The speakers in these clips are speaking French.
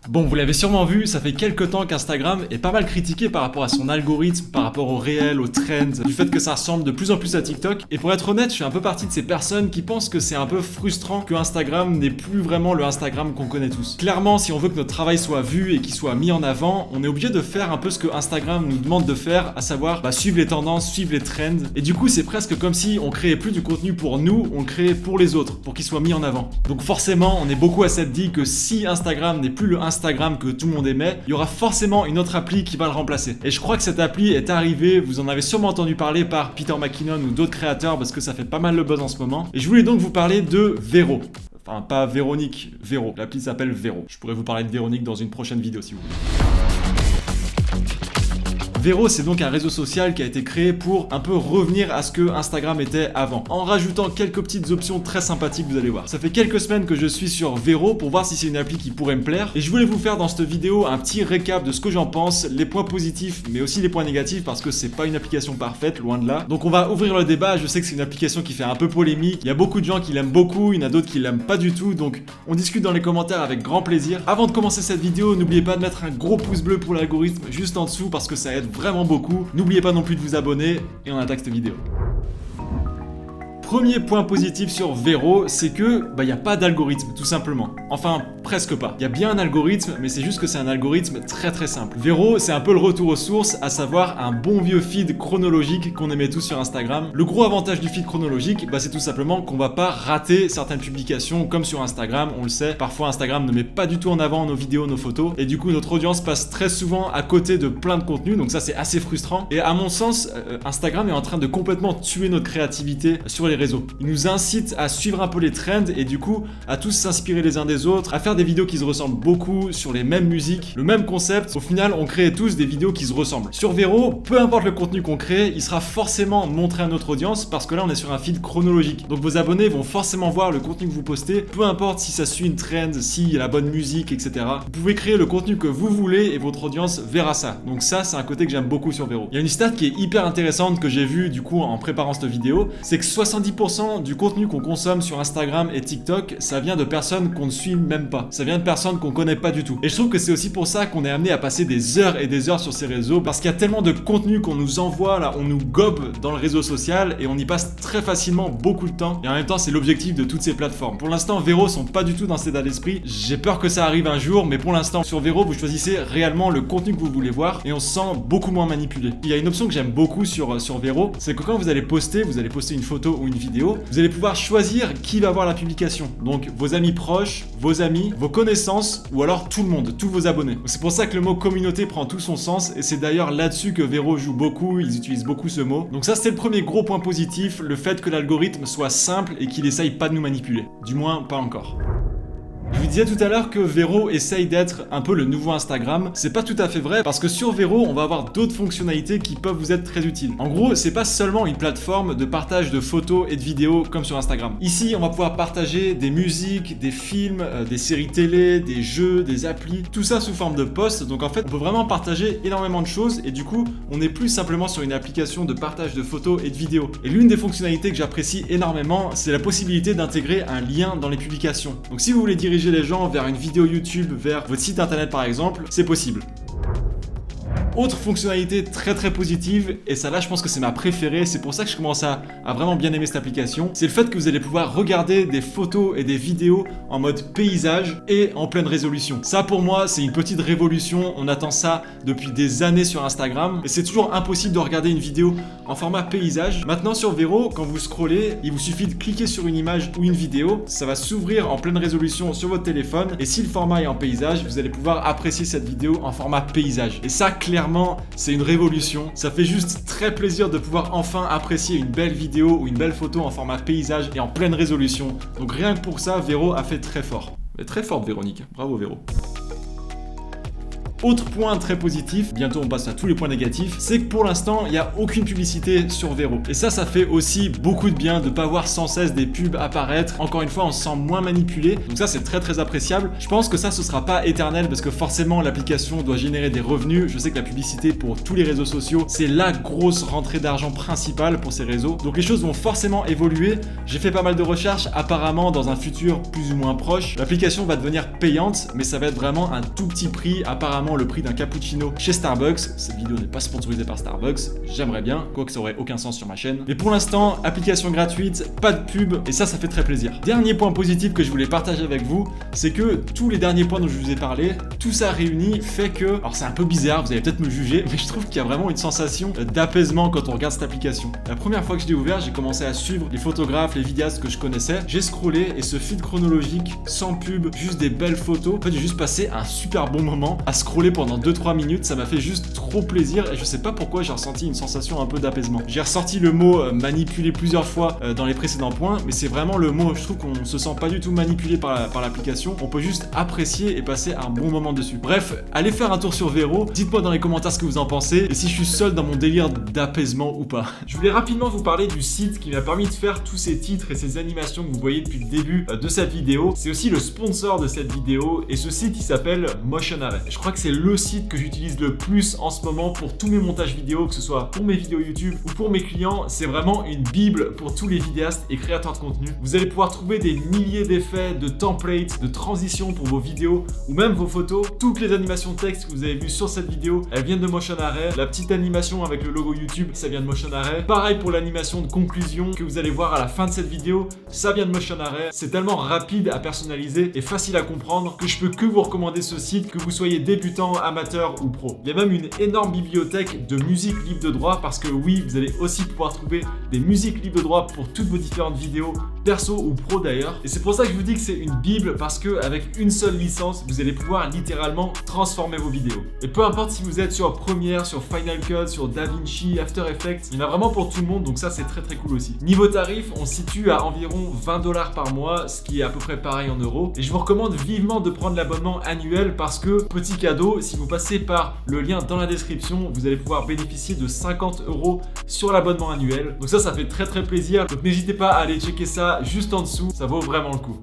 Bon, vous l'avez sûrement vu, ça fait quelques temps qu'Instagram est pas mal critiqué par rapport à son algorithme, par rapport au réel, aux trends, du fait que ça ressemble de plus en plus à TikTok. Et pour être honnête, je fais un peu partie de ces personnes qui pensent que c'est un peu frustrant que Instagram n'est plus vraiment le Instagram qu'on connaît tous. Clairement, si on veut que notre travail soit vu et qu'il soit mis en avant, on est obligé de faire un peu ce que Instagram nous demande de faire, à savoir suivre les tendances, suivre les trends. Et du coup, c'est presque comme si on créait plus du contenu pour nous, on le créait pour les autres, pour qu'il soit mis en avant. Donc forcément, on est beaucoup à s'être dit que si Instagram n'est plus le Instagram que tout le monde aimait, il y aura forcément une autre appli qui va le remplacer. Et je crois que cette appli est arrivée, vous en avez sûrement entendu parler par Peter McKinnon ou d'autres créateurs parce que ça fait pas mal le buzz en ce moment. Et je voulais donc vous parler de Vero. Enfin, pas Véronique, Vero. L'appli s'appelle Vero. Je pourrais vous parler de Véronique dans une prochaine vidéo si vous voulez. Vero, c'est donc un réseau social qui a été créé pour un peu revenir à ce que Instagram était avant, en rajoutant quelques petites options très sympathiques, vous allez voir. Ça fait quelques semaines que je suis sur Vero pour voir si c'est une appli qui pourrait me plaire, et je voulais vous faire dans cette vidéo un petit récap de ce que j'en pense, les points positifs, mais aussi les points négatifs, parce que c'est pas une application parfaite, loin de là. Donc on va ouvrir le débat, je sais que c'est une application qui fait un peu polémique, il y a beaucoup de gens qui l'aiment beaucoup, il y en a d'autres qui l'aiment pas du tout, donc on discute dans les commentaires avec grand plaisir. Avant de commencer cette vidéo, n'oubliez pas de mettre un gros pouce bleu pour l'algorithme juste en dessous, parce que ça aide vraiment beaucoup. N'oubliez pas non plus de vous abonner et on attaque cette vidéo. Premier point positif sur Vero, c'est que il n'y a pas d'algorithme, tout simplement. Enfin, presque pas. Il y a bien un algorithme, mais c'est juste que c'est un algorithme très très simple. Vero, c'est un peu le retour aux sources, à savoir un bon vieux feed chronologique qu'on aimait tous sur Instagram. Le gros avantage du feed chronologique, c'est tout simplement qu'on va pas rater certaines publications, comme sur Instagram, on le sait. Parfois, Instagram ne met pas du tout en avant nos vidéos, nos photos, et du coup, notre audience passe très souvent à côté de plein de contenus, donc ça, c'est assez frustrant. Et à mon sens, Instagram est en train de complètement tuer notre créativité sur les réseaux. Il nous incite à suivre un peu les trends et du coup à tous s'inspirer les uns des autres, à faire des vidéos qui se ressemblent beaucoup sur les mêmes musiques, le même concept. Au final, on crée tous des vidéos qui se ressemblent. Sur Vero, peu importe le contenu qu'on crée, il sera forcément montré à notre audience parce que là on est sur un feed chronologique. Donc vos abonnés vont forcément voir le contenu que vous postez, peu importe si ça suit une trend, s'il y a la bonne musique, etc. Vous pouvez créer le contenu que vous voulez et votre audience verra ça. Donc ça, c'est un côté que j'aime beaucoup sur Vero. Il y a une stat qui est hyper intéressante que j'ai vue du coup en préparant cette vidéo, c'est que 70% du contenu qu'on consomme sur Instagram et TikTok, ça vient de personnes qu'on ne suit même pas. Ça vient de personnes qu'on connaît pas du tout. Et je trouve que c'est aussi pour ça qu'on est amené à passer des heures et des heures sur ces réseaux, parce qu'il y a tellement de contenu qu'on nous envoie là, on nous gobe dans le réseau social et on y passe très facilement beaucoup de temps. Et en même temps, c'est l'objectif de toutes ces plateformes. Pour l'instant, Vero sont pas du tout dans cet état d'esprit. J'ai peur que ça arrive un jour, mais pour l'instant, sur Vero, vous choisissez réellement le contenu que vous voulez voir et on se sent beaucoup moins manipulé. Il y a une option que j'aime beaucoup sur Vero, c'est que quand vous allez poster une photo ou une vidéo, vous allez pouvoir choisir qui va voir la publication. Donc vos amis proches, vos amis, vos connaissances ou alors tout le monde, tous vos abonnés. C'est pour ça que le mot communauté prend tout son sens et c'est d'ailleurs là-dessus que Vero joue beaucoup, ils utilisent beaucoup ce mot. Donc ça c'est le premier gros point positif, le fait que l'algorithme soit simple et qu'il essaye pas de nous manipuler. Du moins pas encore. Je vous disais tout à l'heure que Vero essaye d'être un peu le nouveau Instagram. C'est pas tout à fait vrai parce que sur Vero, on va avoir d'autres fonctionnalités qui peuvent vous être très utiles. En gros, c'est pas seulement une plateforme de partage de photos et de vidéos comme sur Instagram. Ici, on va pouvoir partager des musiques, des films, des séries télé, des jeux, des applis, tout ça sous forme de posts. Donc en fait, on peut vraiment partager énormément de choses et du coup, on n'est plus simplement sur une application de partage de photos et de vidéos. Et l'une des fonctionnalités que j'apprécie énormément, c'est la possibilité d'intégrer un lien dans les publications. Donc si vous voulez diriger les gens vers une vidéo YouTube, vers votre site internet par exemple, c'est possible. Autre fonctionnalité très très positive, et ça là je pense que c'est ma préférée, c'est pour ça que je commence à vraiment bien aimer cette application, c'est le fait que vous allez pouvoir regarder des photos et des vidéos en mode paysage et en pleine résolution. Ça pour moi c'est une petite révolution, on attend ça depuis des années sur Instagram, et c'est toujours impossible de regarder une vidéo en format paysage. Maintenant sur Vero, quand vous scrollez, il vous suffit de cliquer sur une image ou une vidéo, ça va s'ouvrir en pleine résolution sur votre téléphone, et si le format est en paysage, vous allez pouvoir apprécier cette vidéo en format paysage. Et ça clairement, c'est une révolution. Ça fait juste très plaisir de pouvoir enfin apprécier une belle vidéo ou une belle photo en format paysage et en pleine résolution. Donc rien que pour ça, Vero a fait très fort. Et très forte Véronique. Bravo Vero. Autre point très positif, bientôt on passe à tous les points négatifs, c'est que pour l'instant, il n'y a aucune publicité sur Vero. Et ça fait aussi beaucoup de bien de ne pas voir sans cesse des pubs apparaître. Encore une fois, on se sent moins manipulé. Donc ça, c'est très appréciable. Je pense que ça, ce sera pas éternel parce que forcément, l'application doit générer des revenus. Je sais que la publicité pour tous les réseaux sociaux, c'est la grosse rentrée d'argent principale pour ces réseaux. Donc les choses vont forcément évoluer. J'ai fait pas mal de recherches. Apparemment, dans un futur plus ou moins proche, l'application va devenir payante, mais ça va être vraiment un tout petit prix. Apparemment, le prix d'un cappuccino chez Starbucks. Cette vidéo n'est pas sponsorisée par Starbucks. J'aimerais bien, quoique ça aurait aucun sens sur ma chaîne. Mais pour l'instant, application gratuite, pas de pub, et ça fait très plaisir. Dernier point positif que je voulais partager avec vous, c'est que tous les derniers points dont je vous ai parlé, tout ça réuni fait que, alors c'est un peu bizarre, vous allez peut-être me juger, mais je trouve qu'il y a vraiment une sensation d'apaisement quand on regarde cette application. La première fois que je l'ai ouvert, j'ai commencé à suivre les photographes, les vidéastes que je connaissais. J'ai scrollé et ce feed chronologique, sans pub, juste des belles photos. En fait, j'ai juste passé un super bon moment à scroller pendant 2-3 minutes. Ça m'a fait juste trop plaisir et je sais pas pourquoi j'ai ressenti une sensation un peu d'apaisement. J'ai ressorti le mot manipuler plusieurs fois dans les précédents points, mais c'est vraiment le mot. Je trouve qu'on se sent pas du tout manipulé par l'application. On peut juste apprécier et passer un bon moment dessus. Bref, allez faire un tour sur Vero. Dites-moi dans les commentaires ce que vous en pensez et si je suis seul dans mon délire d'apaisement ou pas. Je voulais rapidement vous parler du site qui m'a permis de faire tous ces titres et ces animations que vous voyez depuis le début de cette vidéo. C'est aussi le sponsor de cette vidéo et ce site il s'appelle Motion Array. Je crois que c'est le site que j'utilise le plus en ce moment pour tous mes montages vidéo, que ce soit pour mes vidéos YouTube ou pour mes clients. C'est vraiment une bible pour tous les vidéastes et créateurs de contenu. Vous allez pouvoir trouver des milliers d'effets, de templates, de transitions pour vos vidéos ou même vos photos. Toutes les animations texte que vous avez vues sur cette vidéo, elles viennent de Motion Array. La petite animation avec le logo YouTube, ça vient de Motion Array. Pareil pour l'animation de conclusion que vous allez voir à la fin de cette vidéo, ça vient de Motion Array. C'est tellement rapide à personnaliser et facile à comprendre que je peux que vous recommander ce site, que vous soyez débutant, amateur ou pro. Il y a même une énorme bibliothèque de musique libre de droit parce que oui, vous allez aussi pouvoir trouver des musiques libres de droit pour toutes vos différentes vidéos, perso ou pro d'ailleurs. Et c'est pour ça que je vous dis que c'est une bible parce que avec une seule licence, vous allez pouvoir littéralement transformer vos vidéos. Et peu importe si vous êtes sur Premiere, sur Final Cut, sur DaVinci, After Effects, il y en a vraiment pour tout le monde, donc ça c'est très cool aussi. Niveau tarif, on se situe à environ 20$ par mois, ce qui est à peu près pareil en euros. Et je vous recommande vivement de prendre l'abonnement annuel parce que, petit cadeau, si vous passez par le lien dans la description, vous allez pouvoir bénéficier de 50€ sur l'abonnement annuel. Donc ça fait très plaisir. Donc n'hésitez pas à aller checker ça juste en dessous, ça vaut vraiment le coup.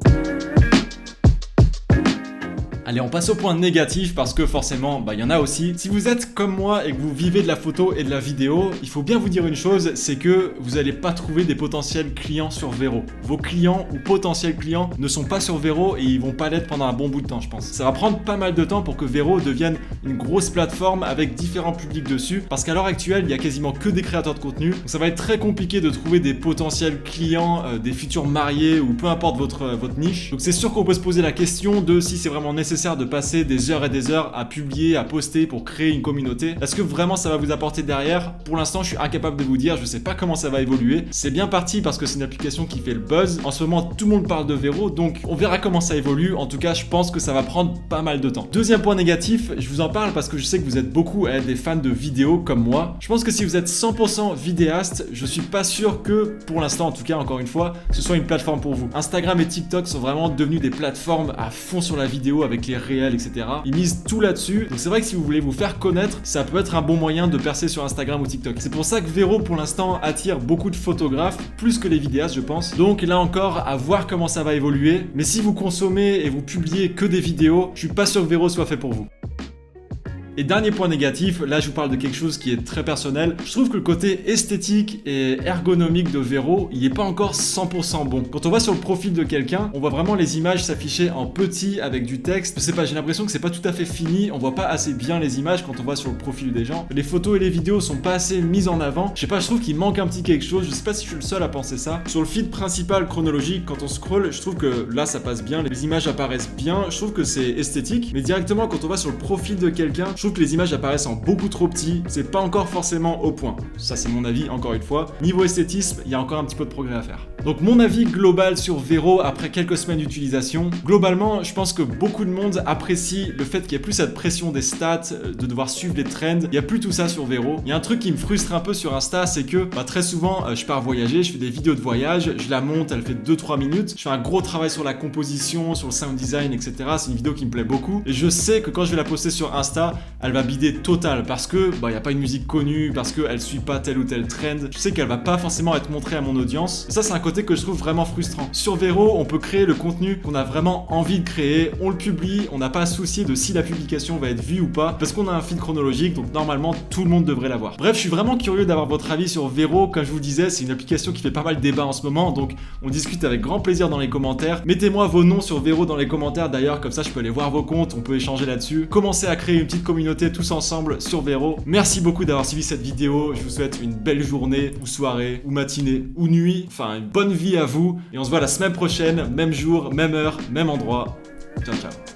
Allez, on passe au point négatif parce que forcément, il y en a aussi. Si vous êtes comme moi et que vous vivez de la photo et de la vidéo, il faut bien vous dire une chose, c'est que vous n'allez pas trouver des potentiels clients sur Vero. Vos clients ou potentiels clients ne sont pas sur Vero et ils vont pas l'être pendant un bon bout de temps, je pense. Ça va prendre pas mal de temps pour que Vero devienne une grosse plateforme avec différents publics dessus parce qu'à l'heure actuelle, il y a quasiment que des créateurs de contenu. Donc ça va être très compliqué de trouver des potentiels clients, des futurs mariés ou peu importe votre niche. Donc c'est sûr qu'on peut se poser la question de si c'est vraiment nécessaire de passer des heures et des heures à publier, à poster pour créer une communauté. Est-ce que vraiment ça va vous apporter derrière? Pour l'instant, je suis incapable de vous dire, je sais pas comment ça va évoluer. C'est bien parti parce que c'est une application qui fait le buzz. En ce moment, tout le monde parle de Vero, donc on verra comment ça évolue. En tout cas, je pense que ça va prendre pas mal de temps. Deuxième point négatif, je vous en parle parce que je sais que vous êtes beaucoup des fans de vidéos comme moi. Je pense que si vous êtes 100% vidéaste, je suis pas sûr que, pour l'instant en tout cas, encore une fois, ce soit une plateforme pour vous. Instagram et TikTok sont vraiment devenus des plateformes à fond sur la vidéo avec les réels, etc. Ils misent tout là-dessus. Donc c'est vrai que si vous voulez vous faire connaître, ça peut être un bon moyen de percer sur Instagram ou TikTok. C'est pour ça que Vero, pour l'instant, attire beaucoup de photographes, plus que les vidéastes, je pense. Donc là encore, à voir comment ça va évoluer. Mais si vous consommez et vous publiez que des vidéos, je suis pas sûr que Vero soit fait pour vous. Et dernier point négatif, là je vous parle de quelque chose qui est très personnel. Je trouve que le côté esthétique et ergonomique de Vero, il n'est pas encore 100% bon. Quand on va sur le profil de quelqu'un, on voit vraiment les images s'afficher en petit avec du texte. Je sais pas, j'ai l'impression que c'est pas tout à fait fini. On voit pas assez bien les images quand on voit sur le profil des gens. Les photos et les vidéos sont pas assez mises en avant. Je sais pas, je trouve qu'il manque un petit quelque chose. Je sais pas si je suis le seul à penser ça. Sur le feed principal chronologique, quand on scroll, je trouve que là ça passe bien. Les images apparaissent bien. Je trouve que c'est esthétique. Mais directement quand on va sur le profil de quelqu'un, je Je trouve que les images apparaissent en beaucoup trop petit, c'est pas encore forcément au point. Ça c'est mon avis encore une fois. Niveau esthétisme, il y a encore un petit peu de progrès à faire. Donc mon avis global sur Vero après quelques semaines d'utilisation, globalement je pense que beaucoup de monde apprécie le fait qu'il n'y ait plus cette pression des stats, de devoir suivre les trends, il n'y a plus tout ça sur Vero. Il y a un truc qui me frustre un peu sur Insta, c'est que très souvent je pars voyager, je fais des vidéos de voyage, je la monte, elle fait 2-3 minutes, je fais un gros travail sur la composition, sur le sound design, etc. C'est une vidéo qui me plaît beaucoup, et je sais que quand je vais la poster sur Insta, elle va bider total, parce que il n'y a pas une musique connue, parce qu'elle suit pas tel ou tel trend, je sais qu'elle va pas forcément être montrée à mon audience, et ça c'est un côté que je trouve vraiment frustrant. Sur Vero, on peut créer le contenu qu'on a vraiment envie de créer, on le publie, on n'a pas à se soucier de si la publication va être vue ou pas, parce qu'on a un feed chronologique, donc normalement tout le monde devrait l'avoir. Bref, je suis vraiment curieux d'avoir votre avis sur Vero. Comme je vous le disais, c'est une application qui fait pas mal de débat en ce moment, donc on discute avec grand plaisir dans les commentaires. Mettez-moi vos noms sur Vero dans les commentaires d'ailleurs, comme ça je peux aller voir vos comptes, on peut échanger là-dessus. Commencez à créer une petite communauté tous ensemble sur Vero. Merci beaucoup d'avoir suivi cette vidéo, je vous souhaite une belle journée, ou soirée, ou matinée, ou nuit, enfin une bonne vie à vous, et on se voit la semaine prochaine, même jour, même heure, même endroit. Ciao ciao.